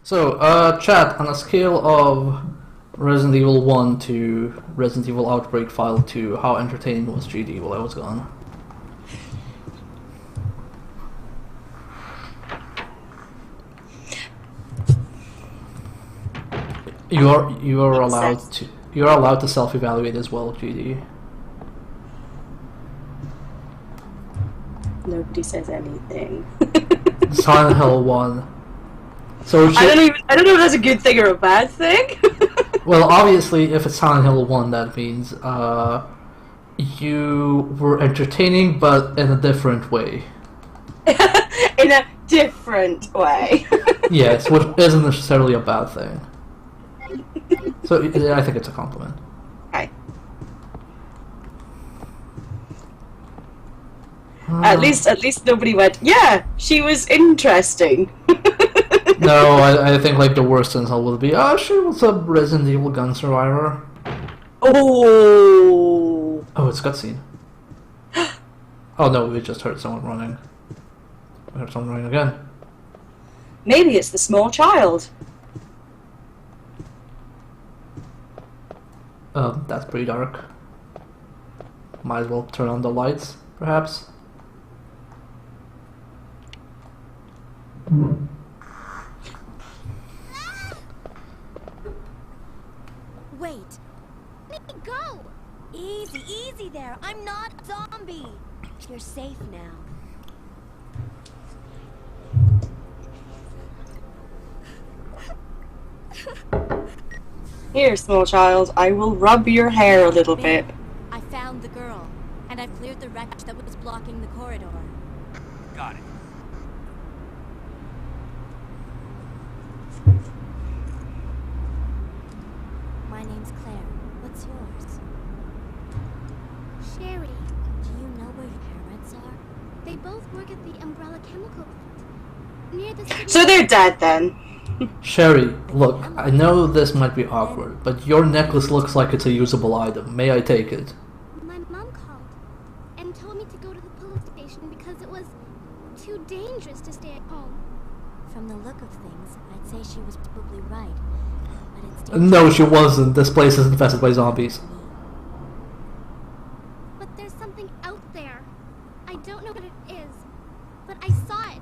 So, chat, on a scale of Resident Evil 1 to Resident Evil Outbreak File 2, how entertaining was GD while I was gone? You are allowed to self-evaluate as well, GD. Nobody says anything. Silent Hill 1. So I don't know if that's a good thing or a bad thing. Well, obviously, if it's Silent Hill 1, that means you were entertaining, but in a different way. In a different way. Yes, which isn't necessarily a bad thing. So I think it's a compliment. Okay. At least nobody went, yeah, she was interesting. No, I think like the worst insult would be, she was a Resident Evil gun survivor. Oh. Oh, it's cutscene. Oh no, we just heard someone running. We heard someone running again. Maybe it's the small child. That's pretty dark. Might as well turn on the lights, perhaps. Wait. Let me go! Easy, easy there. I'm not a zombie. You're safe now. Here, small child, I will rub your hair a little bit. I found the girl, and I've cleared the wreckage that was blocking the corridor. Got it. My name's Claire. What's yours? Sherry. Do you know where your parents are? They both work at the Umbrella Chemical plant. Near the city. So they're dead then. Sherry, look, I know this might be awkward, but your necklace looks like it's a usable item. May I take it? My mom called and told me to go to the police station because it was too dangerous to stay at home. From the look of things, I'd say she was probably right. But it's No, she wasn't. This place is infested by zombies. But there's something out there. I don't know what it is, but I saw it.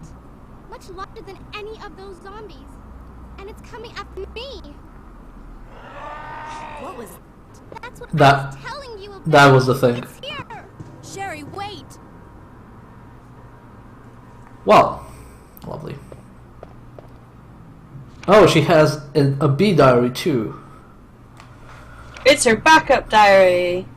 Much larger than any of those zombies. And it's coming after me. What was That's what That- I was telling you about. That was the thing. It's here. Sherry, wait! Well, lovely. Oh, she has a bee diary too. It's her backup diary.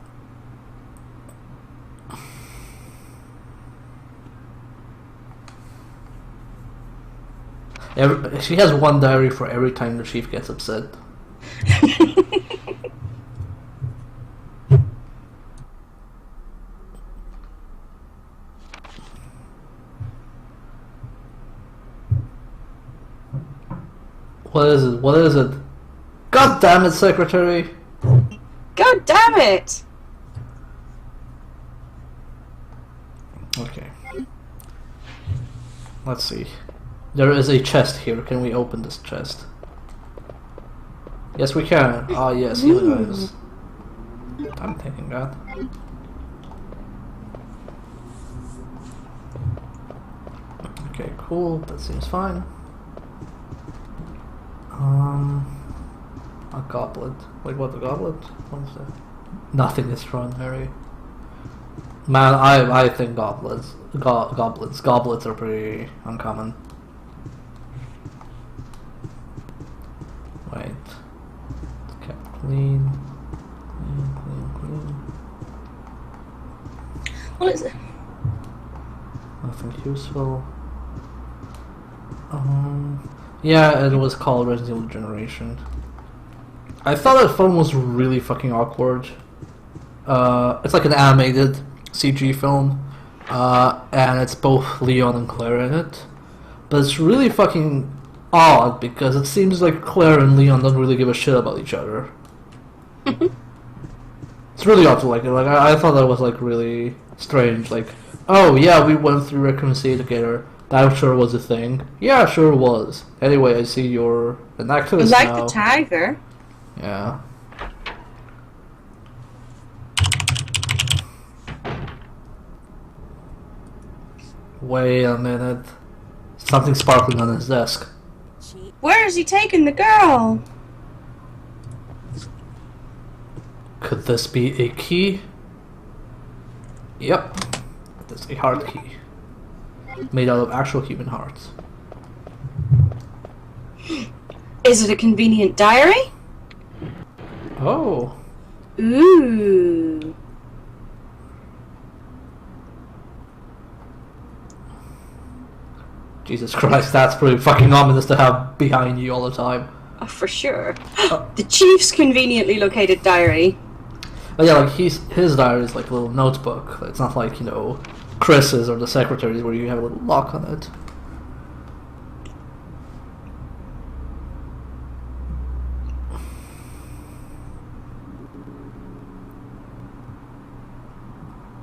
She has one diary for every time the chief gets upset. What is it? What is it? God damn it, secretary! God damn it! Okay. Let's see. There is a chest here. Can we open this chest? Yes, we can. Ah, yes, healing items. I'm taking that. Okay, cool. That seems fine. A goblet. Wait, what? A goblet? What is that? Nothing is extraordinary. Man, I think goblets are pretty uncommon. Wait. It's kept clean. Clean. What is it? Nothing useful. Yeah, it was called Resident Evil Generation. I thought that film was really fucking awkward. It's like an animated CG film, and it's both Leon and Claire in it. But it's really fucking odd because it seems like Claire and Leon don't really give a shit about each other. It's really odd to like it. I thought that was like really strange. Like, oh yeah, we went through Raccoon City together. That sure was a thing. Yeah, sure was. Anyway, I see you're an activist Like now. the tiger. Yeah. Wait a minute. Something sparkling on his desk. Where is he taking the girl? Could this be a key? Yep. That's a heart key. Made out of actual human hearts. Is it a convenient diary? Oh. Ooh. Jesus Christ, that's pretty fucking ominous to have behind you all the time. Oh, for sure. The chief's conveniently located diary. But yeah, like his diary is like a little notebook. It's not like, you know, Chris's or the secretary's where you have a little lock on it.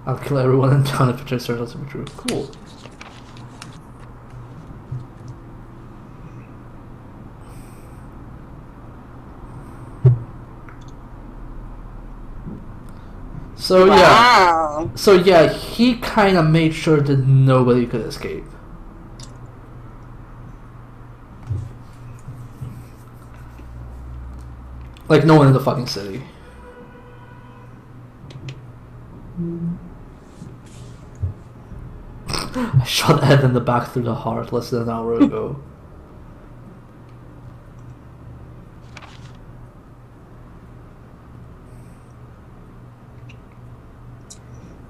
I'll kill everyone in town if it turns out to be true. Cool. So Wow. yeah, he kind of made sure that nobody could escape. Like no one in the fucking city. I shot Ed in the back through the heart less than an hour ago.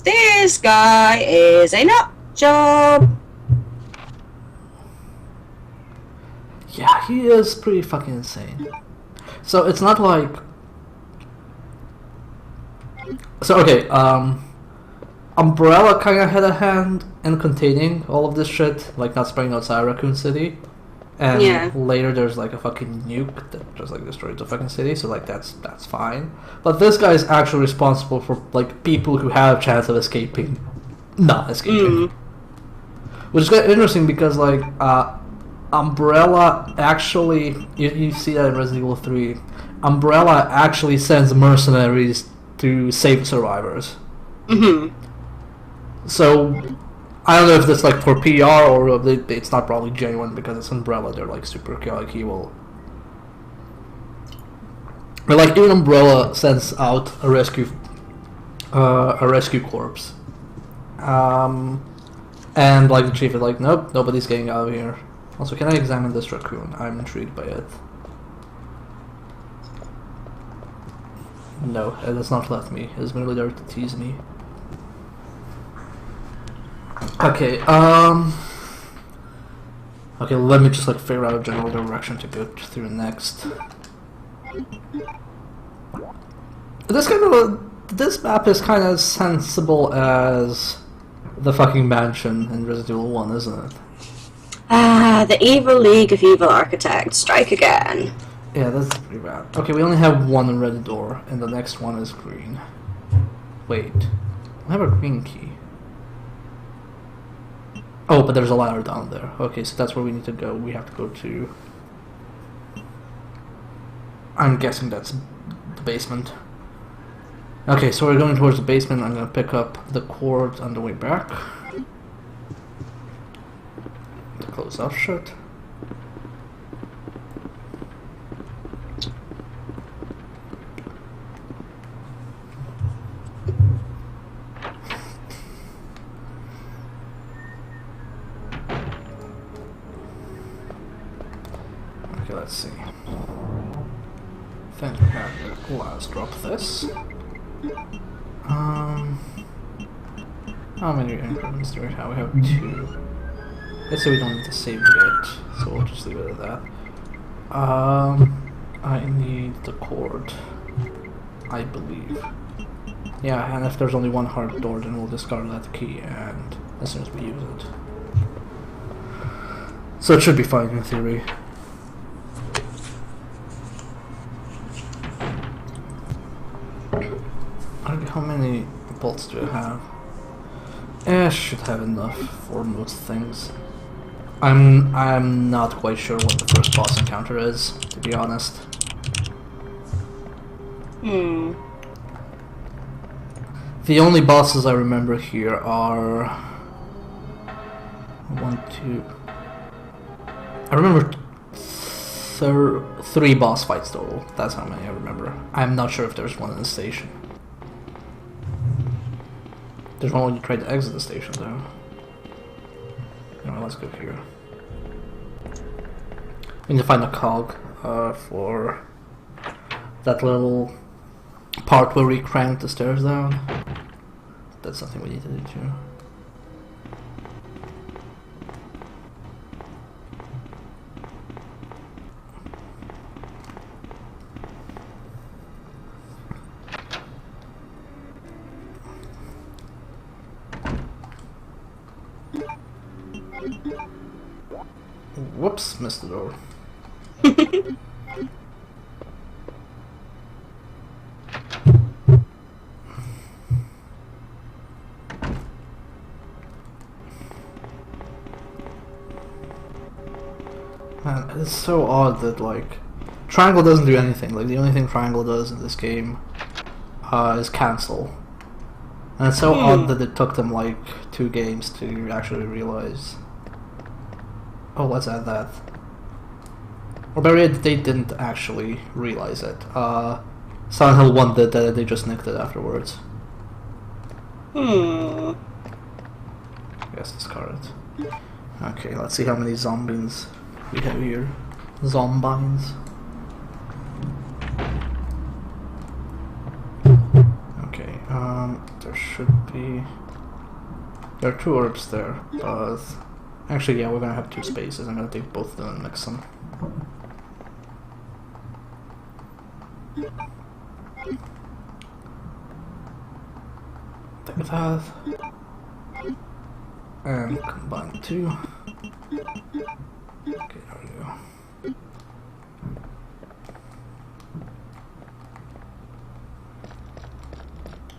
This guy is a nut job. Yeah, he is pretty fucking insane. So it's not like... So okay, Umbrella kind of had a hand in containing all of this shit, like not spreading outside Raccoon City. And Yeah. later there's like a fucking nuke that just like destroys the fucking city, so like that's fine. But this guy is actually responsible for like people who have chance of escaping, not escaping. Which is quite interesting because like Umbrella actually, you see that in Resident Evil 3, Umbrella actually sends mercenaries to save survivors. So I don't know if that's like for PR or if it's not probably genuine because it's Umbrella. They're like super chaotic evil. But like even Umbrella sends out a rescue corps, and like the chief is like, nope, nobody's getting out of here. Also, can I examine this raccoon? I'm intrigued by it. No, it has not left me. It's merely there to tease me. Okay, okay, let me just like figure out a general direction to go through next. This map is kind of sensible as the fucking mansion in Resident Evil 1, isn't it? Ah, the evil league of evil architects. Strike again. Yeah, that's pretty bad. Okay, we only have one red door, and the next one is green. Wait, I have a green key. Oh, but there's a ladder down there. Okay, so that's where we need to go. We have to go to... I'm guessing that's the basement. Okay, so we're going towards the basement. I'm gonna pick up the cord on the way back. Close off shut. Okay, let's see. Then we have the let's drop this. How many increments do we have? We have 2. Let's say we don't need to save yet, so we'll just leave it at that. I need the cord, I believe. Yeah, and if there's only one hard door, then we'll discard that key, and as soon as we use it. So it should be fine in theory. How many bolts do I have? I should have enough for most things. I'm not quite sure what the first boss encounter is, to be honest. Hmm. The only bosses I remember here are 1, 2. I remember 3 boss fights total. That's how many I remember. I'm not sure if there's one in the station. There's one when you try to exit the station, though. Anyway, let's go here. We need to find a cog for that little part where we crank the stairs down. That's something we need to do too. Whoops, missed the door. Man, it's so odd that, like, Triangle doesn't do anything. Like, the only thing Triangle does in this game is cancel. And it's so odd that it took them, like, 2 games to actually realize. Oh, let's add that. Or better yet, they didn't actually realize it. Silent Hill 1 did that, they just nicked it afterwards. Hmm. I guess discard it. Okay, let's see how many zombies we have here. Zombines. Okay, there should be... There are 2 orbs there, but... Actually, yeah, we're gonna have 2 spaces. I'm gonna take both of them and mix them. Take that. And combine 2. Okay, there we go.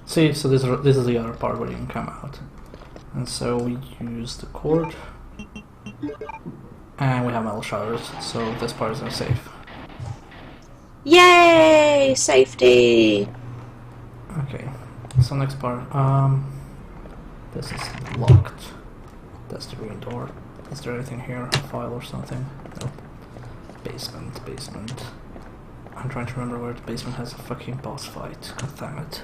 See, so this is the other part where you can come out. And so we use the cord. And we have metal shutters, so this part is now safe. Yay! Safety! Okay, so next part, this is locked. That's the green door. Is there anything here? A file or something? Nope. Basement. I'm trying to remember where the basement has a fucking boss fight. God damn it.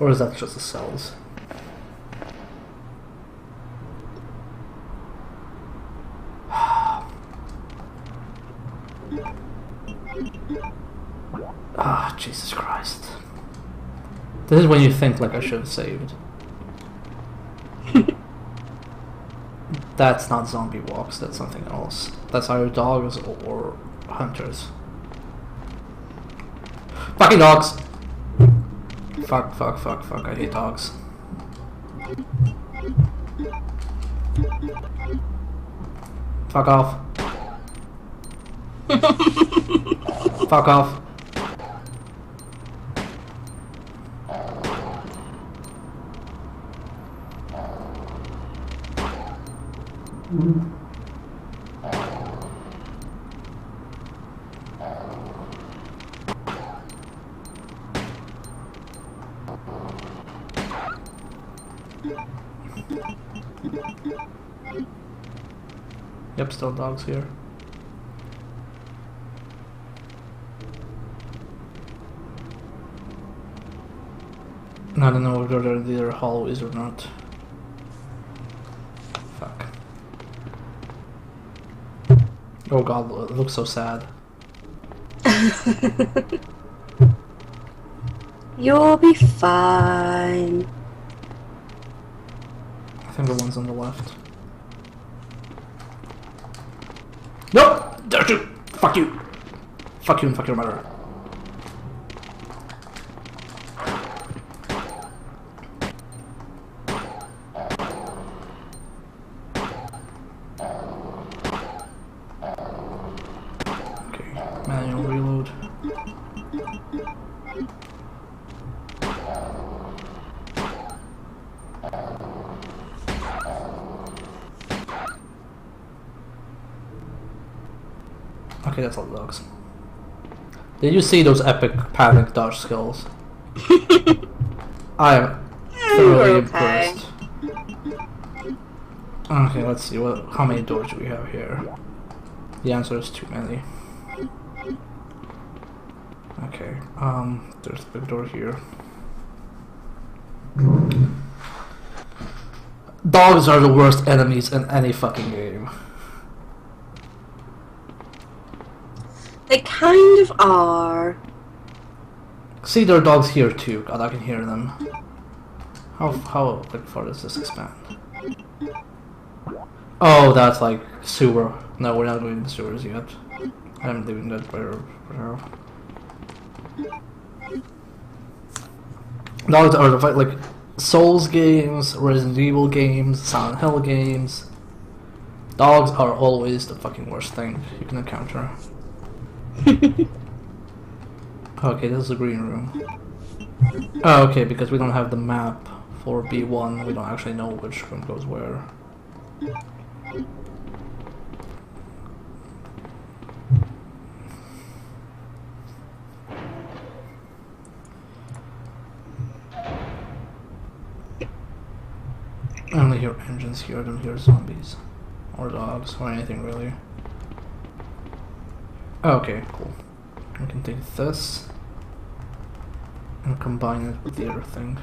Or is that just the cells? Ah, Jesus Christ. This is when you think like I should have saved. That's not zombie walks, that's something else. That's either dogs or hunters. Fucking dogs! Fuck, I hate dogs. Fuck off. Fuck off. Yep, still dogs here. I don't know whether they're hollows or not. Fuck. Oh god, it looks so sad. You'll be fine. I think the one's on the left. Nope! Don't you! Fuck you! Fuck you and fuck your mother. Okay, manual reload. Okay, that's all the dogs. Did you see those epic panic dodge skills? I am thoroughly okay. impressed. Okay, let's see. How many doors do we have here? The answer is too many. Okay, there's a big door here. Dogs are the worst enemies in any fucking game. They kind of are. See, there are dogs here too. God, I can hear them. How like far does this expand? Oh, that's like sewer. No, we're not doing the sewers yet. I'm doing that better. Dogs are the like Souls games, Resident Evil games, Silent Hill games. Dogs are always the fucking worst thing you can encounter. Okay, this is the green room. Oh, okay, because we don't have the map for B1, we don't actually know which room goes where. I only hear engines here, I don't hear zombies. Or dogs, or anything really. Okay, cool. I can take this and combine it with the other thing.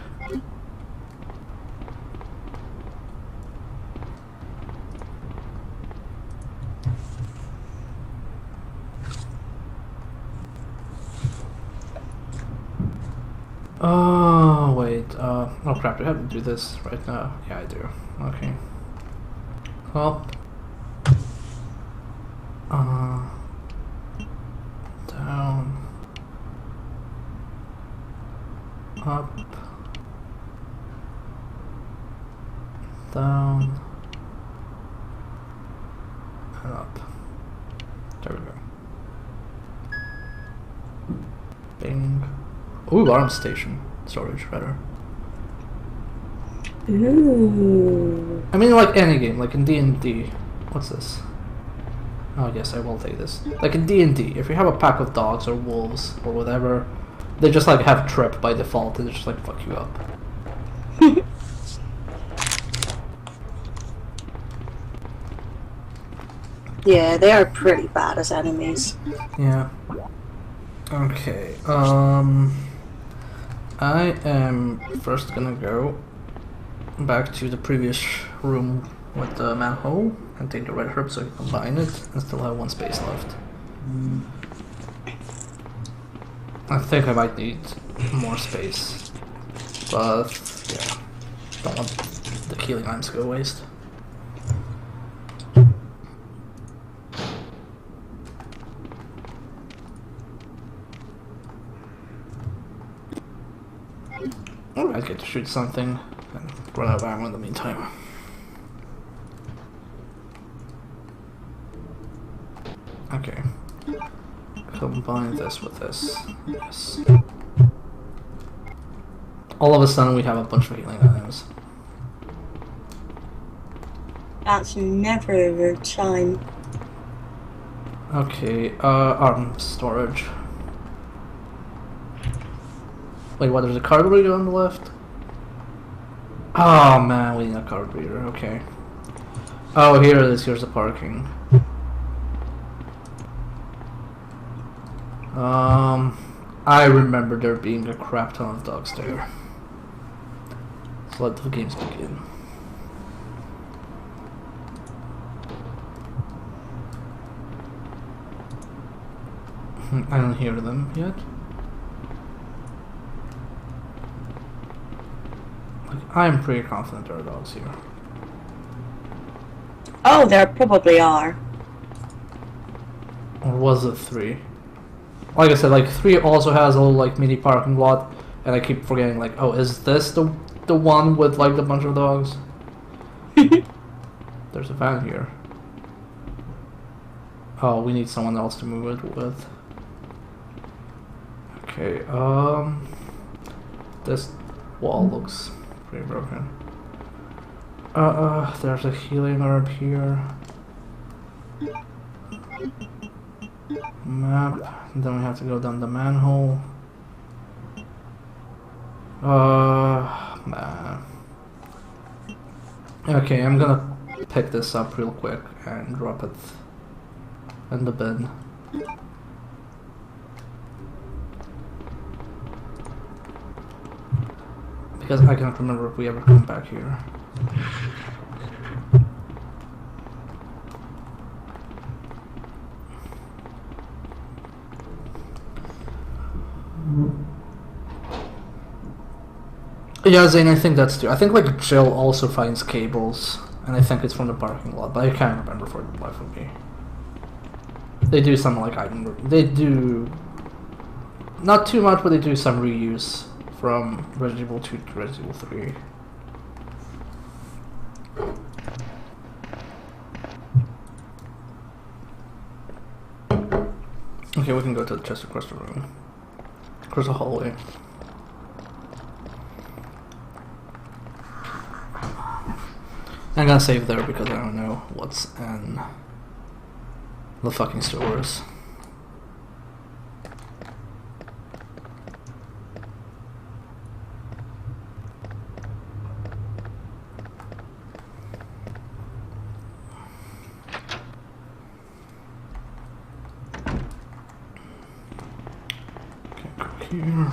Oh, wait, oh crap, do I have to do this right now? Yeah, I do. Okay. Well. Down. Up. Down. And up. There we go. Bing. Ooh, arm station. Storage, better. Ooh. I mean, like any game, like in D&D. What's this? Oh yes, I will take this. Like in D&D, if you have a pack of dogs or wolves or whatever, they just like have trip by default and they just like fuck you up. Yeah, they are pretty bad as enemies. Yeah. Okay, I am first gonna go back to the previous room with the manhole and take the red herb so I can combine it and still have one space left. I think I might need more space, but yeah, don't want the healing items to go waste. I get to shoot something and run out of ammo in the meantime. Okay. Combine this with this. Yes. All of a sudden we have a bunch of healing items. That's never a good sign. Okay, arm storage. Wait, what, there's a card reader on the left? Oh man, we need a card reader, okay. Oh, here it is, here's the parking. I remember there being a crap ton of dogs there. So let the games begin. I don't hear them yet. I'm pretty confident there are dogs here. Oh, there probably are. Or was it 3? Like I said, like 3 also has a little like mini parking lot, and I keep forgetting like, oh, is this the one with like the bunch of dogs? There's a van here. Oh, we need someone else to move it with. Okay, this wall looks pretty broken. There's a healing herb here. Map. Then we have to go down the manhole. Nah. Okay, I'm gonna pick this up real quick and drop it in the bin. Because I can't remember if we ever come back here. Yeah, Zane, I think that's true. I think like Jill also finds cables, and I think it's from the parking lot, but I can't remember for the life of me. They do some like they do not too much, but they do some reuse from Resident Evil 2 to Resident Evil 3. Okay, we can go to the chest across the room. Across the hallway. I'm gonna save there because I don't know what's in the fucking stores. Okay, go here.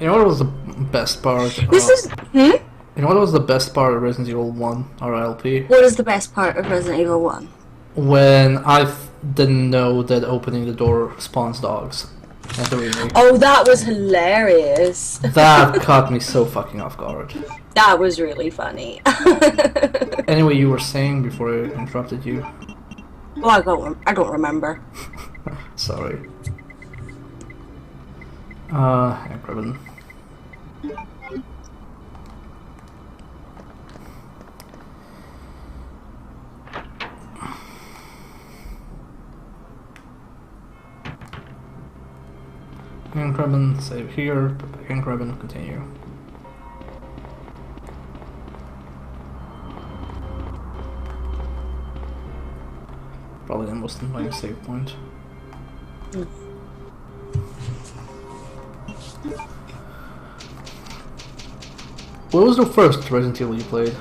You know what was the best part? This is. You know what was the best part of Resident Evil 1 RLP? What is the best part of Resident Evil 1? When I didn't know that opening the door spawns dogs at the remake. Oh, that was hilarious. That caught me so fucking off guard. That was really funny. Anyway, you were saying before I interrupted you. Well, I don't remember. Sorry. Yeah, Gribben. And Gribben, save here, put back in Gribben, continue. Probably the most annoying save point. What was the first Resident Evil you played?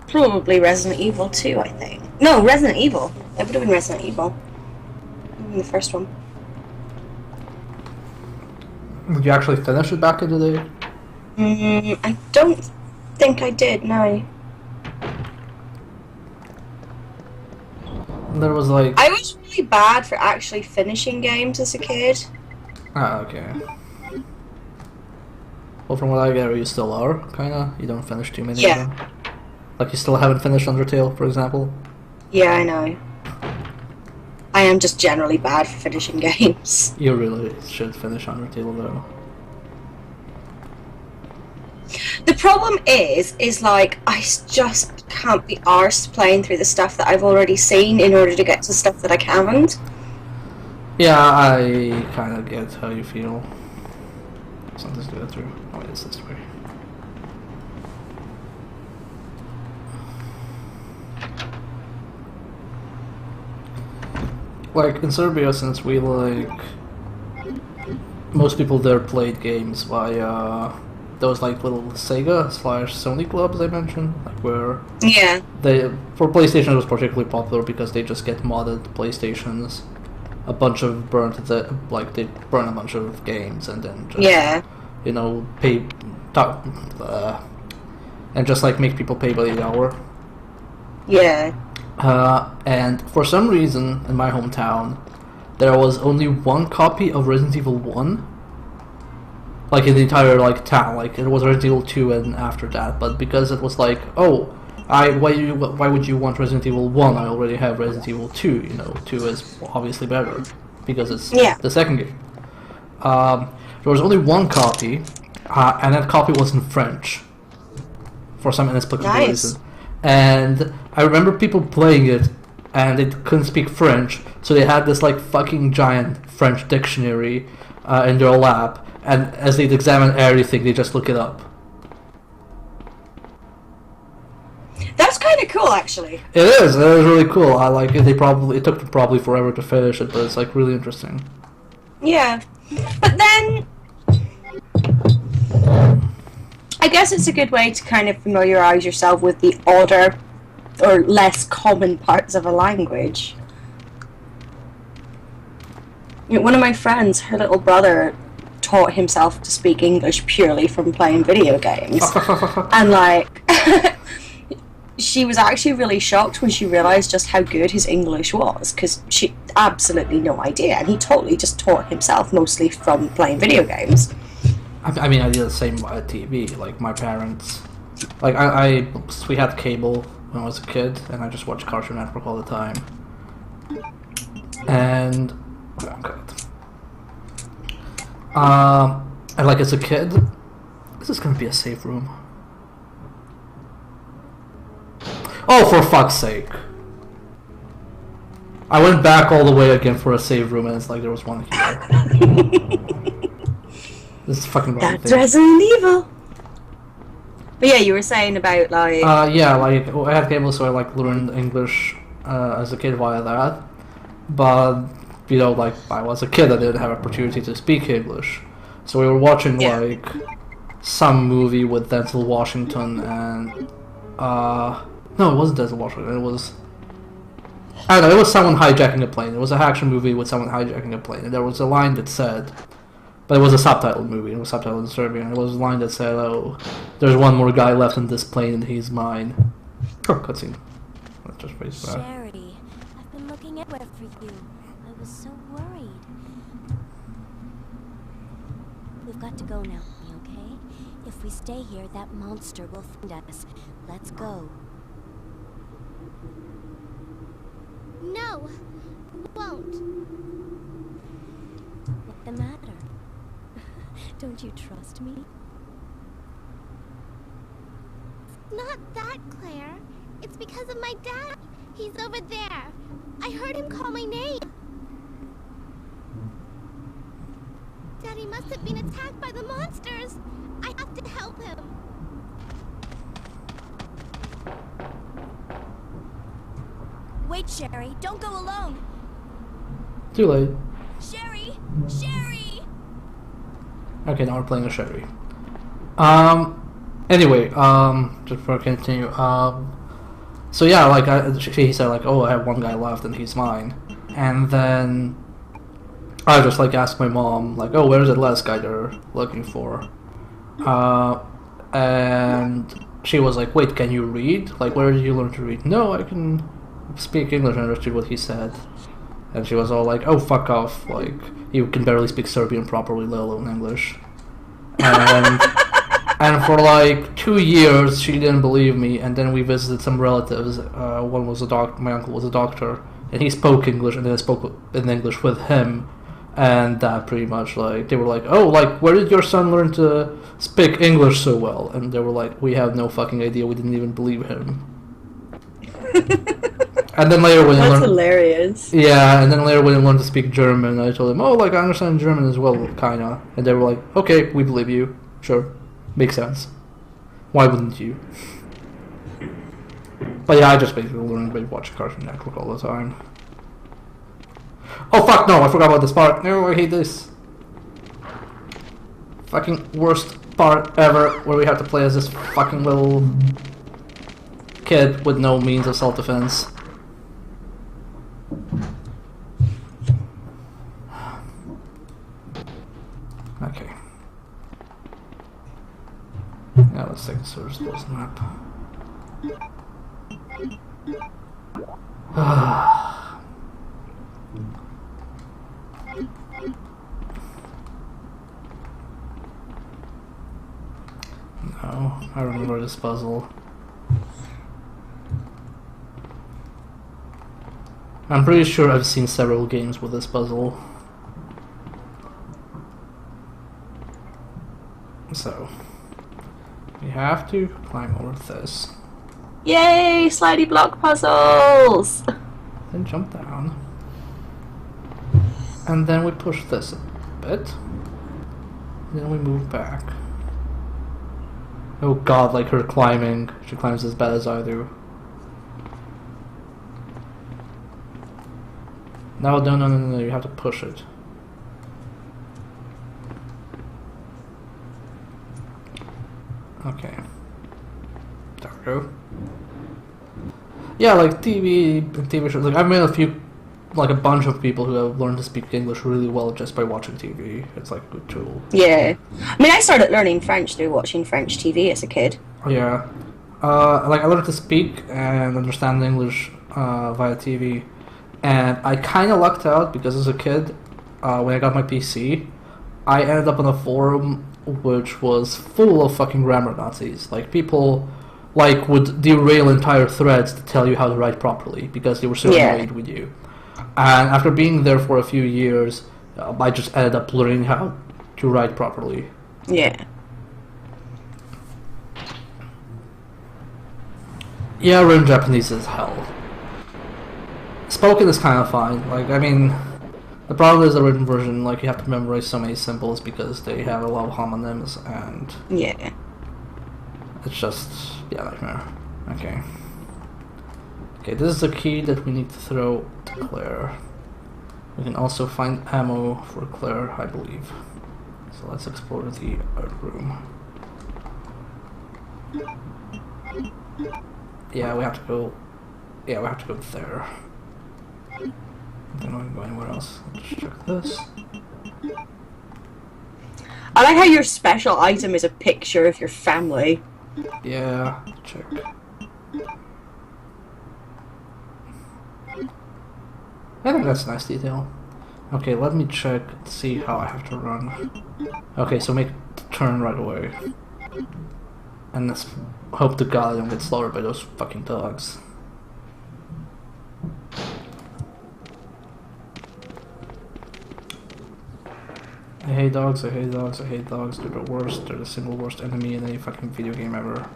Probably Resident Evil 2, I think. No, Resident Evil. It would have been Resident Evil. The first one. Did you actually finish it back in the day? I don't think I did, no. There was like... I was really bad for actually finishing games as a kid. Ah, okay. Well, from what I gather, you still are, kinda. You don't finish too many Yeah. of them. Like, you still haven't finished Undertale, for example? Yeah, I know. I am just generally bad for finishing games. You really should finish Undertale, though. The problem is like, just can't be arsed playing through the stuff that I've already seen in order to get to stuff that I haven't. Yeah, I kinda get how you feel. Something's to go through. Oh, it's this way. Like, in Serbia, since we, like... most people there played games via those, like, little Sega/Sony clubs I mentioned, like, where... Yeah. They, for PlayStation it was particularly popular because they just get modded PlayStations. A bunch of they burn a bunch of games and then just... Yeah. You know, and just, like, make people pay by the hour. Yeah. And for some reason, in my hometown, there was only one copy of Resident Evil 1. Like, in the entire, like, town. Like, it was Resident Evil 2 and after that. But because it was like, oh, why would you want Resident Evil 1? I already have Resident Evil 2, you know. 2 is obviously better. Because it's the second game. There was only one copy, and that copy was in French. For some inexplicable reason. And I remember people playing it and they couldn't speak French, so they had this like fucking giant French dictionary in their lap, and as they'd examine everything, they just look it up. That's kind of cool, actually. It is really cool. I like it. It took them probably forever to finish it, but it's like really interesting. Yeah, but then I guess it's a good way to kind of familiarize yourself with the odder or less common parts of a language. You know, one of my friends, her little brother, taught himself to speak English purely from playing video games. And like she was actually really shocked when she realized just how good his English was, because she absolutely no idea, and he totally just taught himself mostly from playing video games. I mean, I did the same at TV. Like my parents, like we had cable when I was a kid, and I just watched Cartoon Network all the time. And and like as a kid, this is gonna be a safe room. Oh, for fuck's sake! I went back all the way again for a save room, and it's like there was one here. This is fucking wrong. That's Resident Evil. But yeah, you were saying about like. Yeah, like I had cable, so I like learned English as a kid via that. But you know, like I was a kid, I didn't have opportunity to speak English, so we were watching like some movie with Denzel Washington and no, it wasn't Denzel Washington. It was, I don't know. It was someone hijacking a plane. It was an action movie with someone hijacking a plane, and there was a line that said, but it was a subtitled movie. It was subtitled in Serbian. And it was a line that said, "Oh, there's one more guy left on this plane, and he's mine." Oh, cutscene. Let's just face that. Sherry, I've been looking everywhere for you. I was so worried. We've got to go now, okay? If we stay here, that monster will find us. Let's go. No, we won't. What's the matter? Don't you trust me? Not that, Claire. It's because of my dad. He's over there. I heard him call my name. Daddy must have been attacked by the monsters. I have to help him. Wait, Sherry, don't go alone. Too late. Sherry! Sherry! Okay, now we're playing a Sherry. Anyway, just for continue, so yeah, like, he said, like, oh, I have one guy left and he's mine. And then I just, like, asked my mom, like, oh, where's the last guy they're looking for? And she was like, wait, can you read? Like, where did you learn to read? No, I can speak English and understood what he said. And she was all like, oh, fuck off, like, you can barely speak Serbian properly, let alone English. And for like 2 years, she didn't believe me, and then we visited some relatives. One was a my uncle was a doctor, and he spoke English, and then I spoke in English with him, and that pretty much, like, they were like, oh, like, where did your son learn to speak English so well? And they were like, we have no fucking idea, we didn't even believe him. And then later when he learned, hilarious. yeah, and then later when he learned to speak German, I told him, oh, like, I understand German as well, kinda. And they were like, okay, we believe you, sure, makes sense. Why wouldn't you? But yeah, I just basically learned by watching Cartoon Network all the time. Oh fuck no, I forgot about this part. No, I hate this. Fucking worst part ever, where we have to play as this fucking little kid with no means of self-defense. Okay. Now let's take the Source Post map. No, I remember this puzzle. I'm pretty sure I've seen several games with this puzzle. So, we have to climb over this. Yay, slidey block puzzles! then jump down. And then we push this a bit. And then we move back. Oh god, like her climbing. She climbs as bad as I do. No, no, you have to push it. Okay. There we go. Yeah, like TV shows. Like I've met a bunch of people who have learned to speak English really well just by watching TV. It's like a good tool. Yeah. I mean, I started learning French through watching French TV as a kid. Yeah. Like I learned to speak and understand English via TV. And I kind of lucked out because as a kid, when I got my PC, I ended up on a forum which was full of fucking grammar Nazis. Like people like would derail entire threads to tell you how to write properly because they were so annoyed with you. And after being there for a few years, I just ended up learning how to write properly. Yeah. Yeah, written Japanese is hell. Spoken is kind of fine. Like, I mean, the problem is the written version, like, you have to memorize so many symbols because they have a lot of homonyms, and... Yeah. It's just... yeah, nightmare. Okay. Okay, this is the key that we need to throw to Claire. We can also find ammo for Claire, I believe. So let's explore the art room. Yeah, we have to go... yeah, we have to go there. I don't know if I can go anywhere else. Let's just check this. I like how your special item is a picture of your family. Yeah, check. I think that's a nice detail. Okay, let me check to see how I have to run. Okay, so make the turn right away. And let's hope to god I don't get slaughtered by those fucking dogs. I hate dogs, I hate dogs, I hate dogs. They're the worst. They're the single worst enemy in any fucking video game ever.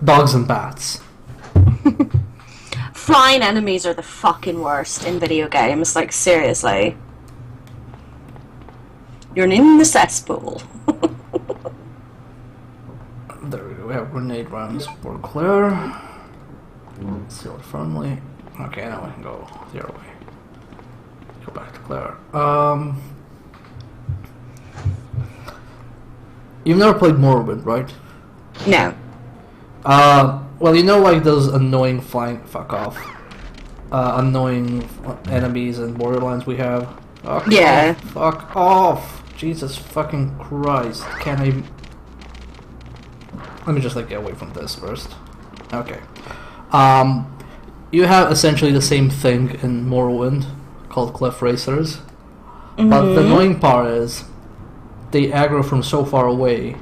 Dogs and bats. Flying enemies are the fucking worst in video games, like seriously. You're in the cesspool. There we go, we have grenade rounds for Claire. Seal it firmly. Okay, now we can go the other way. Go back to Claire. You've never played Morrowind, right? No. Well, you know, like those annoying flying... fuck off. Annoying enemies and borderlands we have? Fuck Yeah. off, fuck off! Jesus fucking Christ. Can I... let me just, like, get away from this first. Okay. You have essentially the same thing in Morrowind, called Cliff Racers. Mm-hmm. But the annoying part is, they aggro from so far away,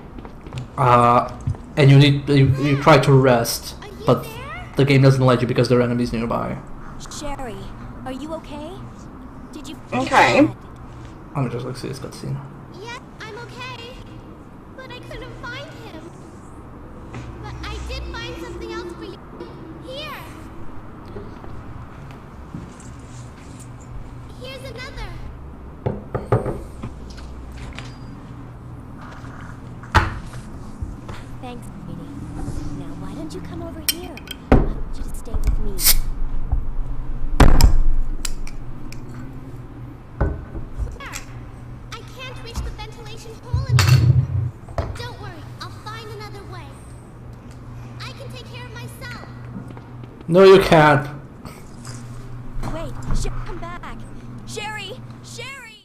and you try to rest, but the game doesn't let you because there are enemies nearby. Sherry, are you okay? Did you Okay. Let me just like see this cutscene. Yes, I'm okay. But I couldn't find him. But I did find something else for you. Here. Here's another. Thanks, sweetie. Now why don't you come over here? I want you to stay with me. There. I can't reach the ventilation hole anymore. Don't worry, I'll find another way. I can take care of myself. No, you can't.